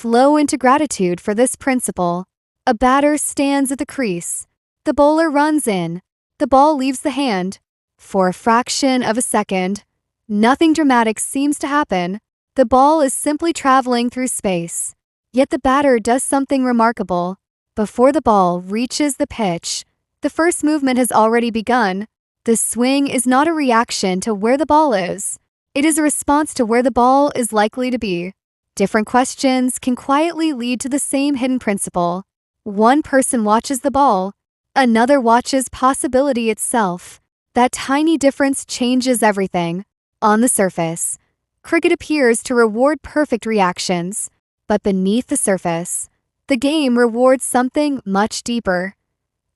flow into gratitude for this principle. A batter stands at the crease. The bowler runs in. The ball leaves the hand. For a fraction of a second, nothing dramatic seems to happen. The ball is simply traveling through space. Yet the batter does something remarkable. Before the ball reaches the pitch, the first movement has already begun. The swing is not a reaction to where the ball is. It is a response to where the ball is likely to be. Different questions can quietly lead to the same hidden principle. One person watches the ball, another watches possibility itself. That tiny difference changes everything. On the surface, cricket appears to reward perfect reactions, but beneath the surface, the game rewards something much deeper.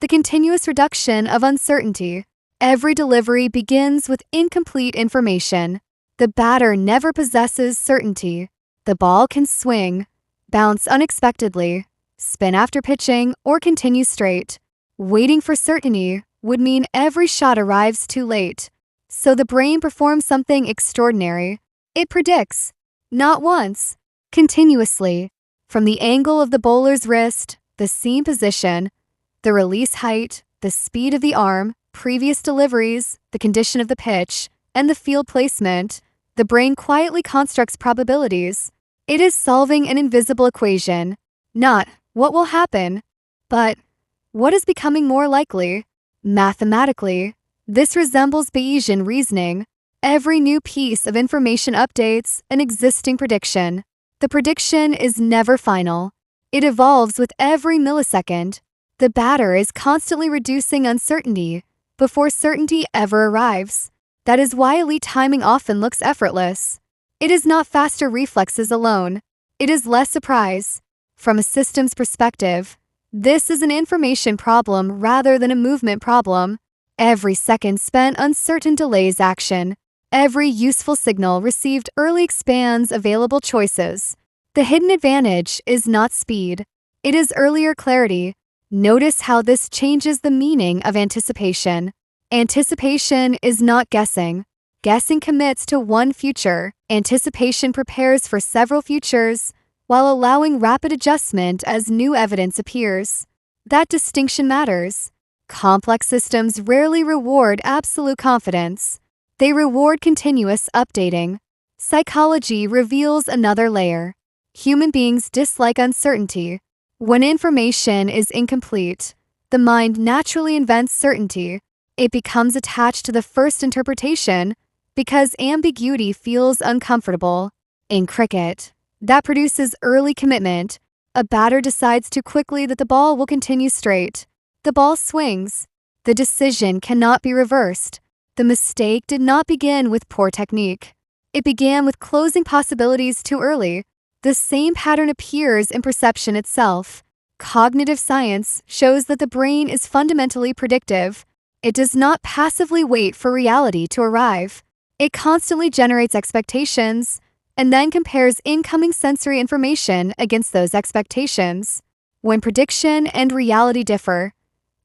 The continuous reduction of uncertainty. Every delivery begins with incomplete information. The batter never possesses certainty. The ball can swing, bounce unexpectedly, spin after pitching, or continue straight. Waiting for certainty would mean every shot arrives too late. So the brain performs something extraordinary. It predicts, not once, continuously, from the angle of the bowler's wrist, the seam position, the release height, the speed of the arm, previous deliveries, the condition of the pitch, and the field placement. The brain quietly constructs probabilities. It is solving an invisible equation. Not what will happen, but what is becoming more likely. Mathematically, this resembles Bayesian reasoning. Every new piece of information updates an existing prediction. The prediction is never final. It evolves with every millisecond. The batter is constantly reducing uncertainty before certainty ever arrives. That is why elite timing often looks effortless. It is not faster reflexes alone. It is less surprise. From a systems perspective, this is an information problem rather than a movement problem. Every second spent uncertain delays action. Every useful signal received early expands available choices. The hidden advantage is not speed. It is earlier clarity. Notice how this changes the meaning of anticipation. Anticipation is not guessing. Guessing commits to one future. Anticipation prepares for several futures, while allowing rapid adjustment as new evidence appears. That distinction matters. Complex systems rarely reward absolute confidence. They reward continuous updating. Psychology reveals another layer. Human beings dislike uncertainty. When information is incomplete, the mind naturally invents certainty. It becomes attached to the first interpretation because ambiguity feels uncomfortable. In cricket, that produces early commitment. A batter decides too quickly that the ball will continue straight. The ball swings. The decision cannot be reversed. The mistake did not begin with poor technique. It began with closing possibilities too early. The same pattern appears in perception itself. Cognitive science shows that the brain is fundamentally predictive. It does not passively wait for reality to arrive. It constantly generates expectations and then compares incoming sensory information against those expectations. When prediction and reality differ,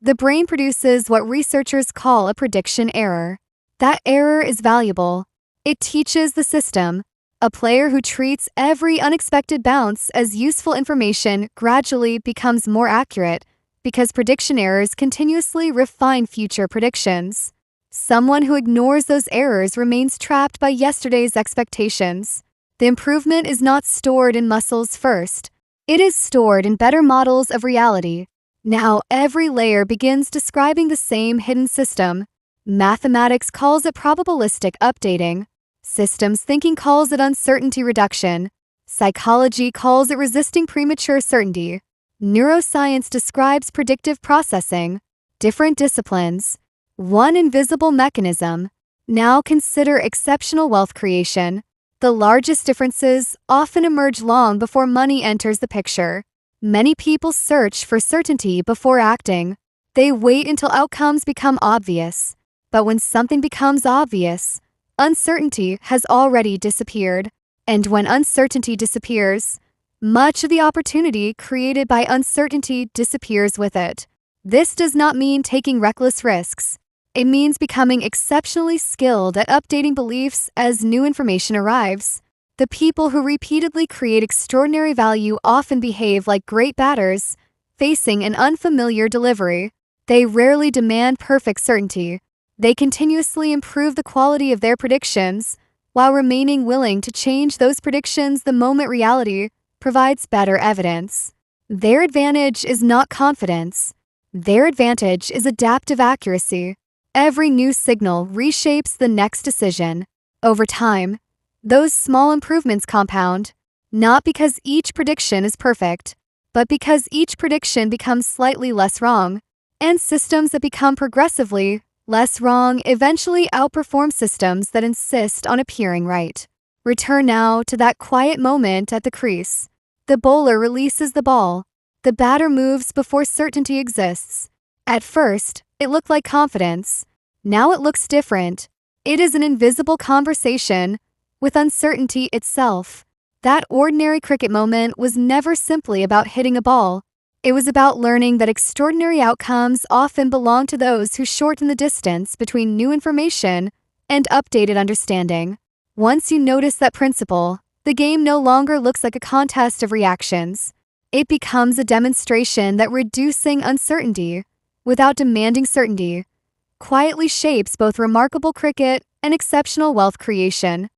the brain produces what researchers call a prediction error. That error is valuable. It teaches the system. A player who treats every unexpected bounce as useful information gradually becomes more accurate because prediction errors continuously refine future predictions. Someone who ignores those errors remains trapped by yesterday's expectations. The improvement is not stored in muscles first. It is stored in better models of reality. Now every layer begins describing the same hidden system. Mathematics calls it probabilistic updating. Systems thinking calls it uncertainty reduction. Psychology calls it resisting premature certainty. Neuroscience describes predictive processing. Different disciplines. One invisible mechanism. Now consider exceptional wealth creation. The largest differences often emerge long before money enters the picture. Many people search for certainty before acting. They wait until outcomes become obvious. But when something becomes obvious, uncertainty has already disappeared. And when uncertainty disappears, much of the opportunity created by uncertainty disappears with it. This does not mean taking reckless risks. It means becoming exceptionally skilled at updating beliefs as new information arrives. The people who repeatedly create extraordinary value often behave like great batters, facing an unfamiliar delivery. They rarely demand perfect certainty. They continuously improve the quality of their predictions, while remaining willing to change those predictions the moment reality provides better evidence. Their advantage is not confidence. Their advantage is adaptive accuracy. Every new signal reshapes the next decision. Over time, those small improvements compound, not because each prediction is perfect, but because each prediction becomes slightly less wrong, and systems that become progressively less wrong eventually outperform systems that insist on appearing right. Return now to that quiet moment at the crease. The bowler releases the ball. The batter moves before certainty exists. At first, it looked like confidence. Now it looks different. It is an invisible conversation with uncertainty itself. That ordinary cricket moment was never simply about hitting a ball. It was about learning that extraordinary outcomes often belong to those who shorten the distance between new information and updated understanding. Once you notice that principle, the game no longer looks like a contest of reactions. It becomes a demonstration that reducing uncertainty, without demanding certainty, quietly shapes both remarkable cricket and exceptional wealth creation.